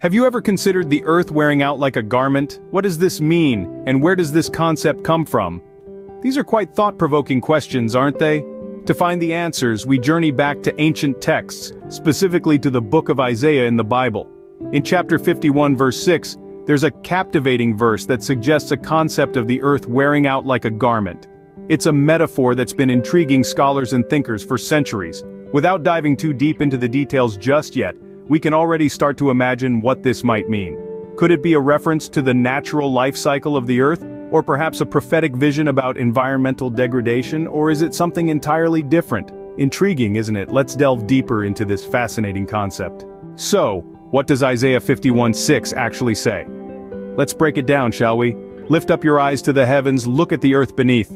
Have you ever considered the earth wearing out like a garment? What does this mean, and where does this concept come from? These are quite thought-provoking questions, aren't they? To find the answers, we journey back to ancient texts, specifically to the book of Isaiah in the Bible. In chapter 51 verse 6, there's a captivating verse that suggests a concept of the earth wearing out like a garment. It's a metaphor that's been intriguing scholars and thinkers for centuries. Without diving too deep into the details just yet, we can already start to imagine what this might mean. Could it be a reference to the natural life cycle of the earth, or perhaps a prophetic vision about environmental degradation, or is it something entirely different? Intriguing, isn't it? Let's delve deeper into this fascinating concept. So, what does Isaiah 51:6 actually say? Let's break it down, shall we? Lift up your eyes to the heavens, look at the earth beneath.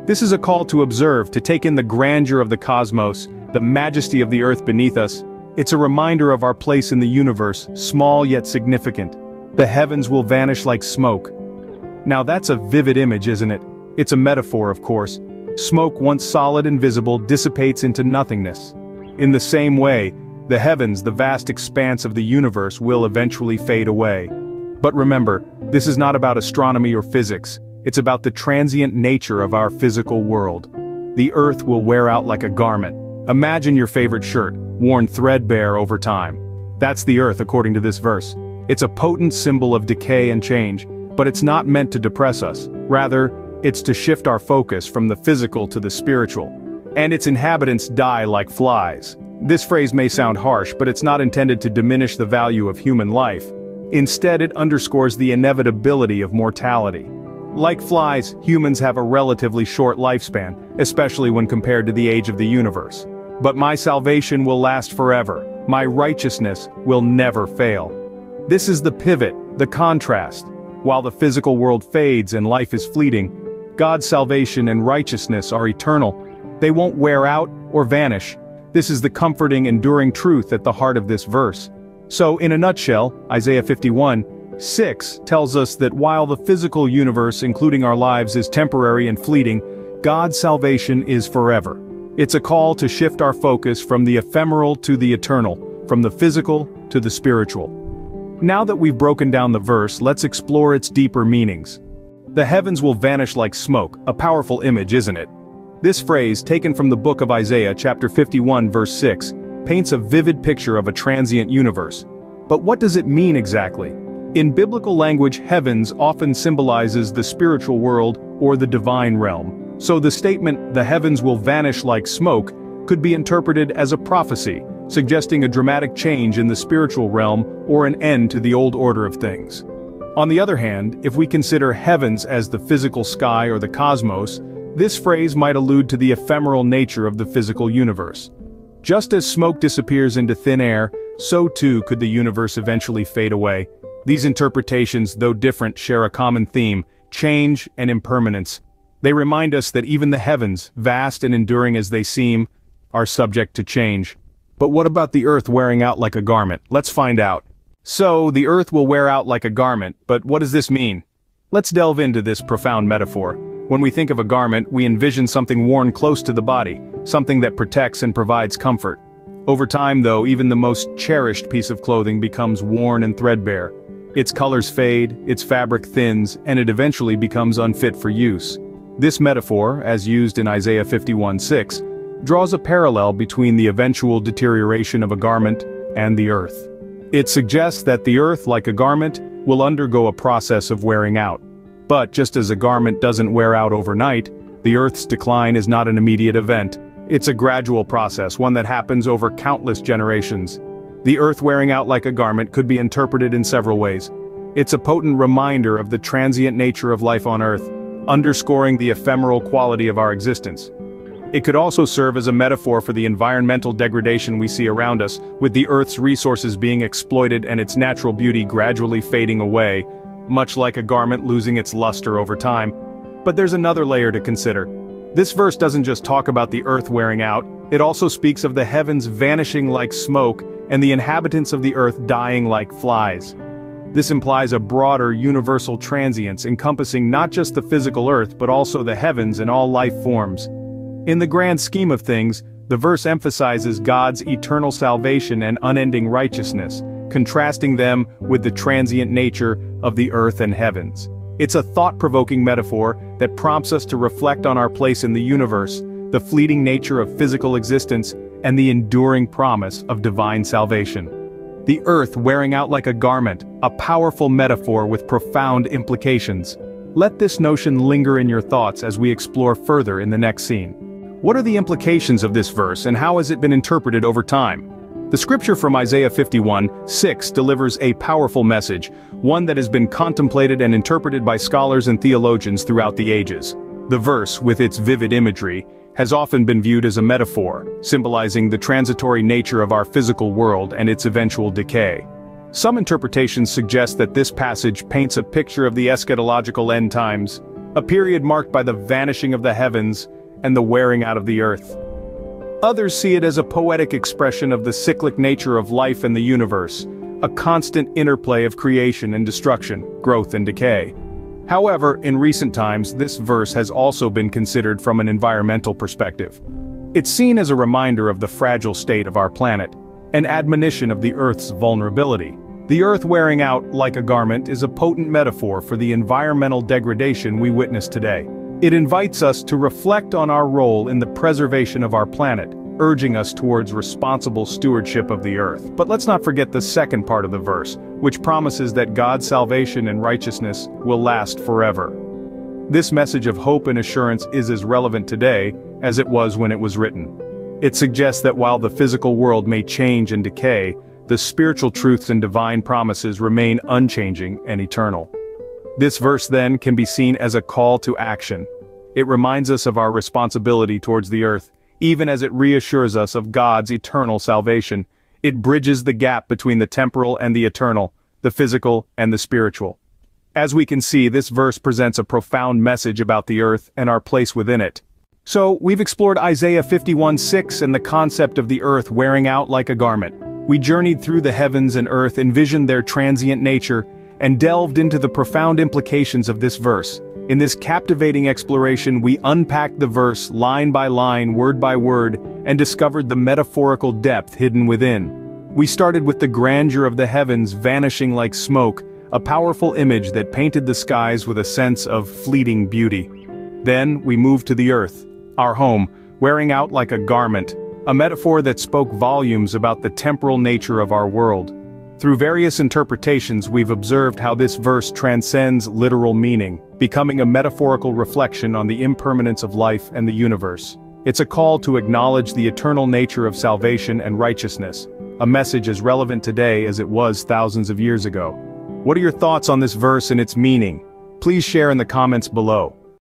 This is a call to observe, to take in the grandeur of the cosmos, the majesty of the earth beneath us. It's a reminder of our place in the universe, small yet significant. The heavens will vanish like smoke. Now that's a vivid image, isn't it? It's a metaphor, of course. Smoke, once solid and visible, dissipates into nothingness. In the same way, the heavens, the vast expanse of the universe, will eventually fade away. But remember, this is not about astronomy or physics. It's about the transient nature of our physical world. The earth will wear out like a garment. Imagine your favorite shirt, worn threadbare over time. That's the earth according to this verse. It's a potent symbol of decay and change, but it's not meant to depress us. Rather, it's to shift our focus from the physical to the spiritual. And its inhabitants die like flies. This phrase may sound harsh, but it's not intended to diminish the value of human life. Instead, it underscores the inevitability of mortality. Like flies, humans have a relatively short lifespan, especially when compared to the age of the universe. But my salvation will last forever. My righteousness will never fail. This is the pivot, the contrast. While the physical world fades and life is fleeting, God's salvation and righteousness are eternal. They won't wear out or vanish. This is the comforting, enduring truth at the heart of this verse. So, in a nutshell, Isaiah 51:6 tells us that while the physical universe, including our lives, is temporary and fleeting, God's salvation is forever. It's a call to shift our focus from the ephemeral to the eternal, from the physical to the spiritual. Now that we've broken down the verse, let's explore its deeper meanings. The heavens will vanish like smoke, a powerful image, isn't it? This phrase, taken from the book of Isaiah, chapter 51, verse 6, paints a vivid picture of a transient universe. But what does it mean exactly? In biblical language, heavens often symbolizes the spiritual world or the divine realm. So the statement, "the heavens will vanish like smoke," could be interpreted as a prophecy, suggesting a dramatic change in the spiritual realm or an end to the old order of things. On the other hand, if we consider heavens as the physical sky or the cosmos, this phrase might allude to the ephemeral nature of the physical universe. Just as smoke disappears into thin air, so too could the universe eventually fade away. These interpretations, though different, share a common theme: change and impermanence. They remind us that even the heavens, vast and enduring as they seem, are subject to change. But what about the earth wearing out like a garment? Let's find out. So, the earth will wear out like a garment, but what does this mean? Let's delve into this profound metaphor. When we think of a garment, we envision something worn close to the body, something that protects and provides comfort. Over time, though, even the most cherished piece of clothing becomes worn and threadbare. Its colors fade, its fabric thins, and it eventually becomes unfit for use. This metaphor, as used in Isaiah 51:6, draws a parallel between the eventual deterioration of a garment and the earth. It suggests that the earth, like a garment, will undergo a process of wearing out. But just as a garment doesn't wear out overnight, the earth's decline is not an immediate event. It's a gradual process, one that happens over countless generations. The earth wearing out like a garment could be interpreted in several ways. It's a potent reminder of the transient nature of life on earth, underscoring the ephemeral quality of our existence. It could also serve as a metaphor for the environmental degradation we see around us, with the Earth's resources being exploited and its natural beauty gradually fading away, much like a garment losing its luster over time. But there's another layer to consider. This verse doesn't just talk about the earth wearing out, it also speaks of the heavens vanishing like smoke and the inhabitants of the earth dying like flies. This implies a broader, universal transience encompassing not just the physical earth but also the heavens and all life forms. In the grand scheme of things, the verse emphasizes God's eternal salvation and unending righteousness, contrasting them with the transient nature of the earth and heavens. It's a thought-provoking metaphor that prompts us to reflect on our place in the universe, the fleeting nature of physical existence, and the enduring promise of divine salvation. The earth wearing out like a garment, a powerful metaphor with profound implications. Let this notion linger in your thoughts as we explore further in the next scene. What are the implications of this verse and how has it been interpreted over time? The scripture from Isaiah 51:6 delivers a powerful message, one that has been contemplated and interpreted by scholars and theologians throughout the ages. The verse, with its vivid imagery, has often been viewed as a metaphor, symbolizing the transitory nature of our physical world and its eventual decay. Some interpretations suggest that this passage paints a picture of the eschatological end times, a period marked by the vanishing of the heavens and the wearing out of the earth. Others see it as a poetic expression of the cyclic nature of life and the universe, a constant interplay of creation and destruction, growth and decay. However, in recent times, this verse has also been considered from an environmental perspective. It's seen as a reminder of the fragile state of our planet, an admonition of the Earth's vulnerability. The Earth wearing out like a garment is a potent metaphor for the environmental degradation we witness today. It invites us to reflect on our role in the preservation of our planet, urging us towards responsible stewardship of the Earth. But let's not forget the second part of the verse, which promises that God's salvation and righteousness will last forever. This message of hope and assurance is as relevant today as it was when it was written. It suggests that while the physical world may change and decay, the spiritual truths and divine promises remain unchanging and eternal. This verse then can be seen as a call to action. It reminds us of our responsibility towards the earth, even as it reassures us of God's eternal salvation. It bridges the gap between the temporal and the eternal, the physical and the spiritual. As we can see, this verse presents a profound message about the earth and our place within it. So, we've explored Isaiah 51:6 and the concept of the earth wearing out like a garment. We journeyed through the heavens and earth, envisioned their transient nature, and delved into the profound implications of this verse. In this captivating exploration, we unpacked the verse line by line, word by word, and discovered the metaphorical depth hidden within. We started with the grandeur of the heavens vanishing like smoke, a powerful image that painted the skies with a sense of fleeting beauty. Then, we moved to the earth, our home, wearing out like a garment, a metaphor that spoke volumes about the temporal nature of our world. Through various interpretations, we've observed how this verse transcends literal meaning, becoming a metaphorical reflection on the impermanence of life and the universe. It's a call to acknowledge the eternal nature of salvation and righteousness, a message as relevant today as it was thousands of years ago. What are your thoughts on this verse and its meaning? Please share in the comments below.